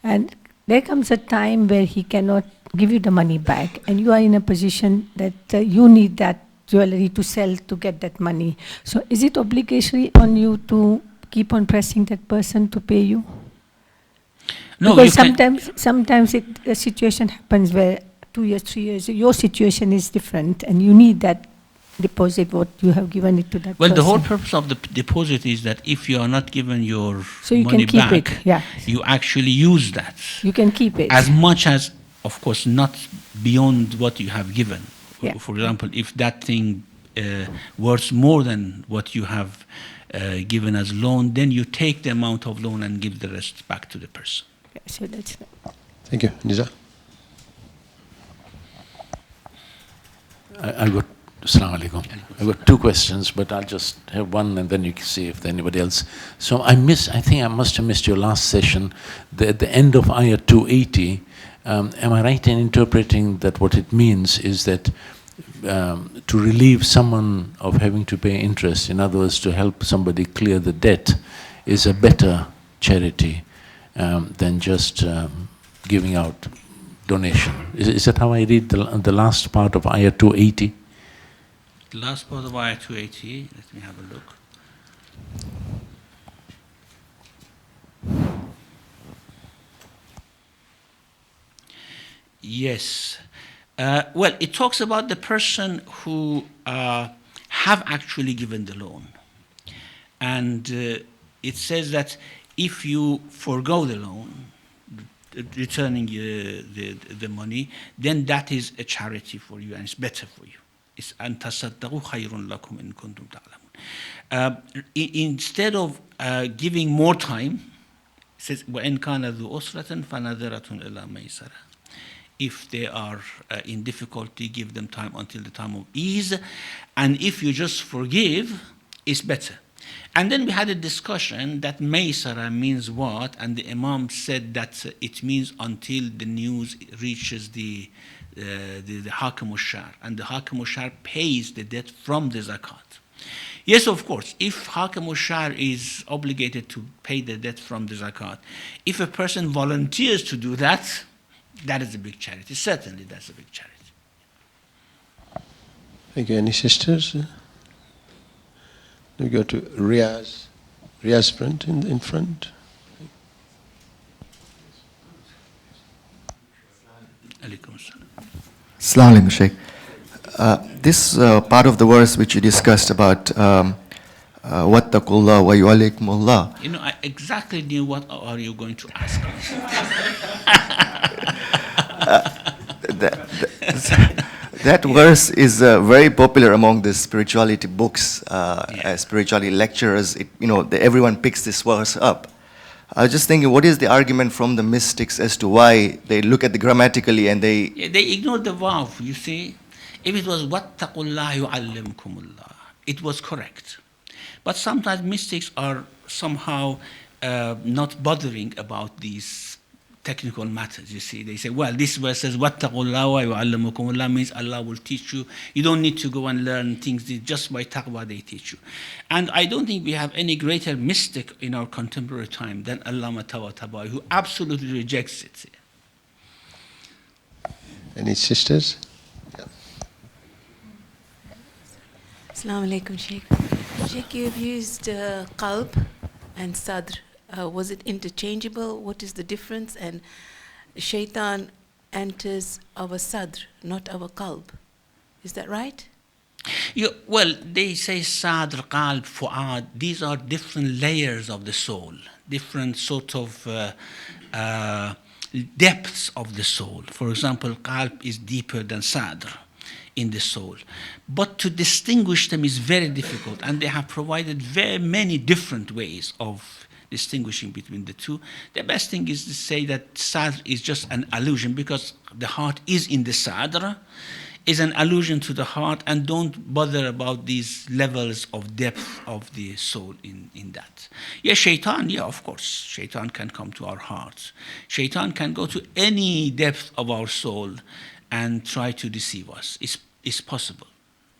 and there comes a time where he cannot give you the money back, and you are in a position that you need that jewelry to sell to get that money. So, is it obligatory on you to keep on pressing that person to pay you? No, because sometimes a situation happens where 2 years, 3 years, your situation is different, and you need that deposit, what you have given it to that person. The whole purpose of the deposit is that if you are not given your so you money can keep back, it. Yeah. you actually use that. You can keep it. As much as, of course, not beyond what you have given. Yeah. For example, if that thing worth more than what you have given as loan, then you take the amount of loan and give the rest back to the person. Yeah, so that's. Thank you. Nisa? Assalamu alaikum. I've got two questions, but I'll just have one and then you can see if anybody else. So I think I must have missed your last session. At the end of Ayah 280, am I right in interpreting that what it means is that to relieve someone of having to pay interest, in other words, to help somebody clear the debt, is a better charity than just giving out donation. Is that how I read the last part of Ayah 280? The last part of Ayah 280, let me have a look. Yes. Well, it talks about the person who have actually given the loan. And it says that if you forgo the loan, returning the money, then that is a charity for you and it's better for you. It's أَن تَصَدَّقُوا خَيْرٌ لَكُمْ إِن كُنتُمْ تَعْلَمُونَ. Instead of giving more time, it says وَإِن كَانَ ذُو أُسْرَةٍ فَنَذِرَةٌ إِلَى مَيْسَرَةٍ. If they are in difficulty, give them time until the time of ease. And if you just forgive, it's better. And then we had a discussion that Maysara means what, and the Imam said that it means until the news reaches the Hakim al-Shar, and the Hakim al-Shar pays the debt from the zakat. Yes, of course, if Hakim al-Shar is obligated to pay the debt from the zakat, if a person volunteers to do that, that is a big charity. Certainly, that's a big charity. Thank you. Any sisters? We go to Riaz. Riaz front in front. Assalamu alaikum, Shaykh. This part of the verse which you discussed about wattaqullah wa yu'allikumullah. You know, I exactly knew what are you going to ask That verse is very popular among the spirituality books, spirituality lecturers. Everyone picks this verse up. I was just thinking, what is the argument from the mystics as to why they look at the grammatically and they ignore the vav, you see. If it was wattaqullah yu'allimkumullah, it was correct. But sometimes mystics are somehow not bothering about these technical matters, you see. They say, well, this verse says, wattaqullah wa yu'allimukumullah means Allah will teach you. You don't need to go and learn things, just by taqwa they teach you. And I don't think we have any greater mystic in our contemporary time than Allama Tabatabai, who absolutely rejects it. Any sisters? Assalamu alaikum, Shaykh. Shaykh, you have used qalb and sadr. Was it interchangeable? What is the difference? And shaitan enters our sadr, not our qalb. Is that right? Well, they say sadr, qalb, fu'ad. These are different layers of the soul, different sort of depths of the soul. For example, qalb is deeper than sadr in the soul. But to distinguish them is very difficult, and they have provided very many different ways of distinguishing between the two. The best thing is to say that sadr is just an allusion, because the heart is in the sadr, is an allusion to the heart, and don't bother about these levels of depth of the soul in that. Yeah, shaitan, yeah, of course. Shaitan can come to our hearts. Shaitan can go to any depth of our soul and try to deceive us. It's possible.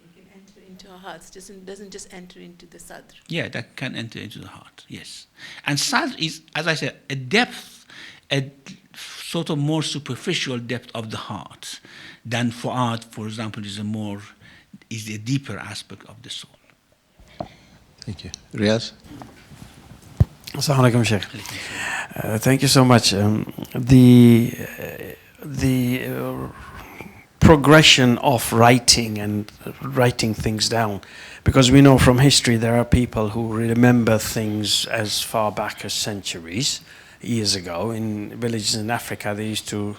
It can enter into our hearts, doesn't just enter into the sadr. Yeah, that can enter into the heart, yes. And sadr is, as I said, a depth, a sort of more superficial depth of the heart than fu'ad, for example, is a deeper aspect of the soul. Thank you. Riyaz? Assalamu alaikum, Shaykh. Thank you so much. The progression of writing and writing things down, because we know from history there are people who remember things as far back as centuries, years ago. In villages in Africa, they used to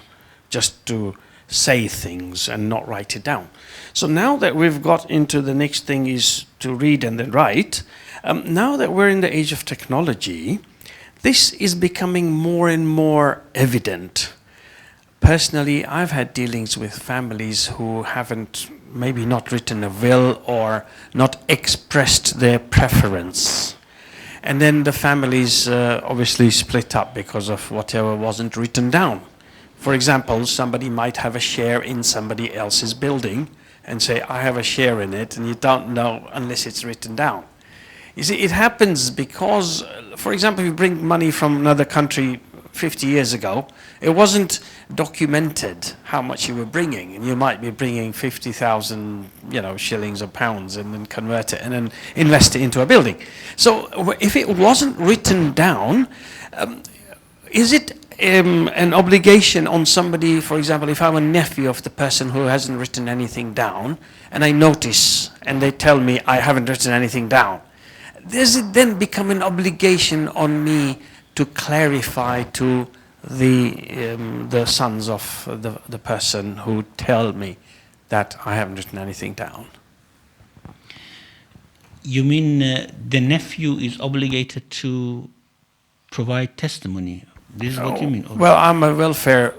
just to say things and not write it down. So now that we've got into the next thing is to read and then write, now that we're in the age of technology, this is becoming more and more evident. Personally, I've had dealings with families who haven't maybe not written a will or not expressed their preference. And then the families obviously split up because of whatever wasn't written down. For example, somebody might have a share in somebody else's building and say, I have a share in it, and you don't know unless it's written down. You see, it happens because, for example, if you bring money from another country 50 years ago, it wasn't documented how much you were bringing, and you might be bringing 50,000, shillings or pounds, and then convert it and then invest it into a building. So if it wasn't written down, is it an obligation on somebody? For example, if I'm a nephew of the person who hasn't written anything down, and I notice, and they tell me I haven't written anything down, does it then become an obligation on me to clarify to the sons of the person who tell me that I haven't written anything down? You mean the nephew is obligated to provide testimony? This is what you mean? Well, I'm a welfare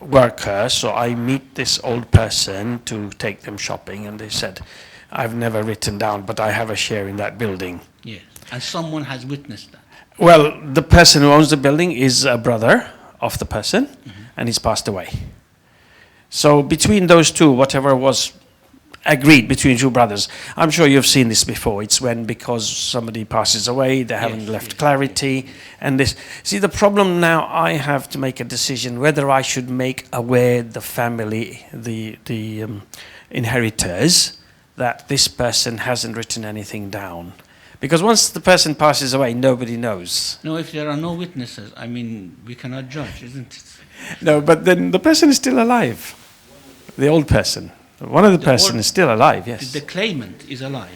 worker, so I meet this old person to take them shopping, and they said, I've never written down, but I have a share in that building. Yes, and someone has witnessed that. Well, the person who owns the building is a brother of the person, and he's passed away. So between those two, whatever was agreed between two brothers, I'm sure you've seen this before. It's when, because somebody passes away, they haven't left clarity, and this. See, the problem now, I have to make a decision whether I should make aware the family, the inheritors, that this person hasn't written anything down. Because once the person passes away, nobody knows. No, if there are no witnesses, we cannot judge, isn't it? No, but then the person is still alive. The old person. One of the person is still alive, yes. The claimant is alive.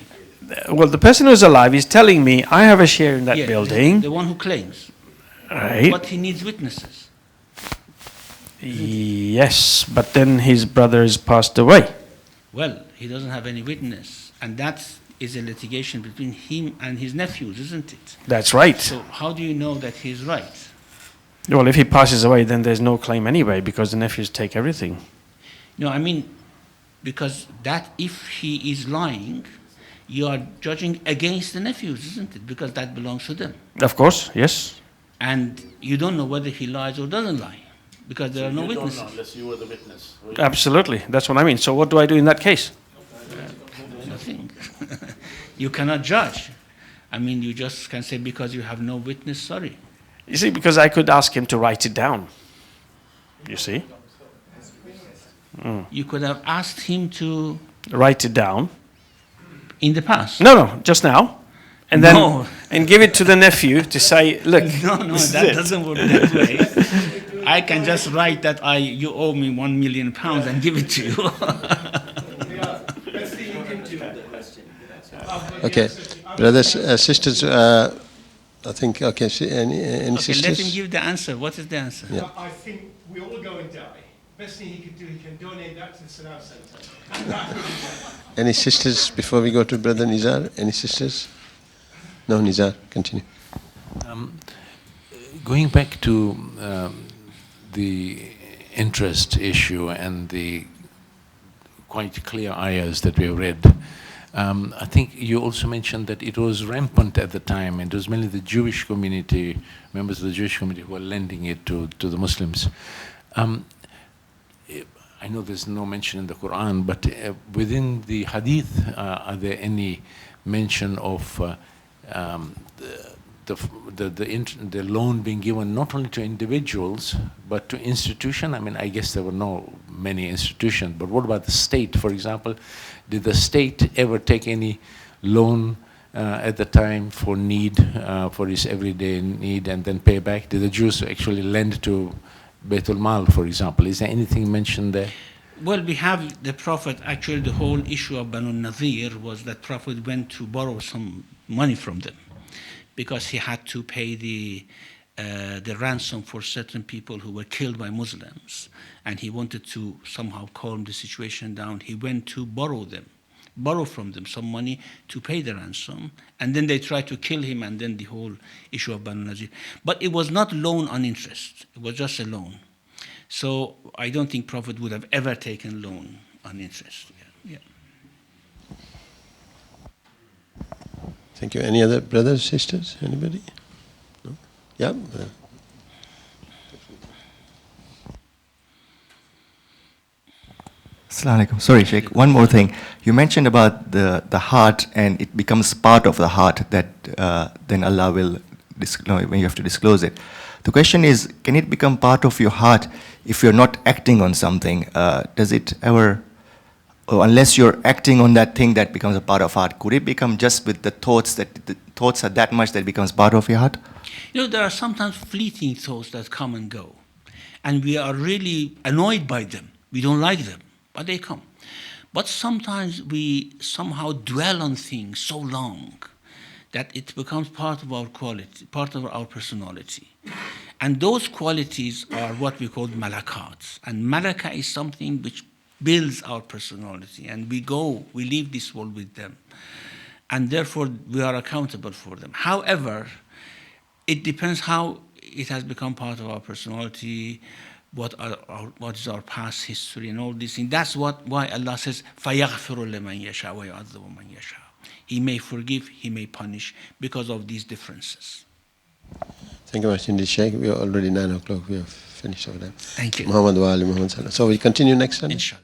Well, the person who's alive is telling me, I have a share in that building. The one who claims. Right. But he needs witnesses. Yes, but then his brother has passed away. Well, he doesn't have any witness, and that is a litigation between him and his nephews, isn't it? That's right. So how do you know that he's right? Well, if he passes away, then there's no claim anyway, because the nephews take everything. No, because that if he is lying, you are judging against the nephews, isn't it? Because that belongs to them. Of course, yes. And you don't know whether he lies or doesn't lie, because there are no witnesses. You don't know unless you were the witness. Absolutely, that's what I mean. So what do I do in that case? Nothing. You cannot judge. You just can say, because you have no witness, sorry. You see, because I could ask him to write it down. You see? You could have asked him to Write it down. in the past. No, just now. And then No. and give it to the nephew to say, look, No, this is that it. doesn't work that way. I can just write that you owe me £1 million and give it to you. Okay, brothers, sisters, I think, okay, any Okay, sisters? let him give the answer. What is the answer? Yeah. I think we all go and die. Best thing he can do, he can donate that to the Salam Center. Any sisters before we go to Brother Nizar? Any sisters? No, Nizar, continue. Going back to the interest issue and the quite clear ayahs that we have read, I think you also mentioned that it was rampant at the time, and it was mainly the Jewish community, members of the Jewish community, who were lending it to the Muslims. I know there's no mention in the Quran, but within the Hadith, are there any mention of the loan being given not only to individuals but to institutions? I mean, I guess there were no many institutions, but what about the state, for example? Did the state ever take any loan at the time for need, for his everyday need, and then pay back? Did the Jews actually lend to Baitul Mal, for example? Is there anything mentioned there? Well, we have the Prophet, actually the whole issue of Banu Nadir was that Prophet went to borrow some money from them because he had to pay the ransom for certain people who were killed by Muslims, and he wanted to somehow calm the situation down. He went to borrow from them some money to pay the ransom, and then they tried to kill him, and then the whole issue of Banu Nadir. But it was not loan on interest, it was just a loan. So I don't think Prophet would have ever taken loan on interest. Yeah. Thank you. Any other brothers, sisters? Anybody? No? Yeah? Assalamu alaikum. Sorry, Sheikh. One more thing. You mentioned about the heart, and it becomes part of the heart that then Allah will when you have to disclose it. The question is, can it become part of your heart if you're not acting on something? Does it ever, or unless you're acting on that thing that becomes a part of heart, could it become just with the thoughts are that much that it becomes part of your heart? You know, there are sometimes fleeting thoughts that come and go, and we are really annoyed by them. We don't like them, but they come. But sometimes we somehow dwell on things so long that it becomes part of our quality, part of our personality. And those qualities are what we call malakats. And malaka is something which builds our personality, and we leave this world with them. And therefore, we are accountable for them. However, it depends how it has become part of our personality, what is our past history and all these things. That's why Allah says, فَيَغْفِرُ لَمَنْ يَشَاءُ وَيُعَذِّبُ مَنْ يَشَاءُ. He may forgive, he may punish because of these differences. Thank you very much indeed, Sheikh. We are already 9 o'clock. We have finished over there. Thank you. Muhammad wa ali Muhammad. So we continue next Sunday? Inshallah.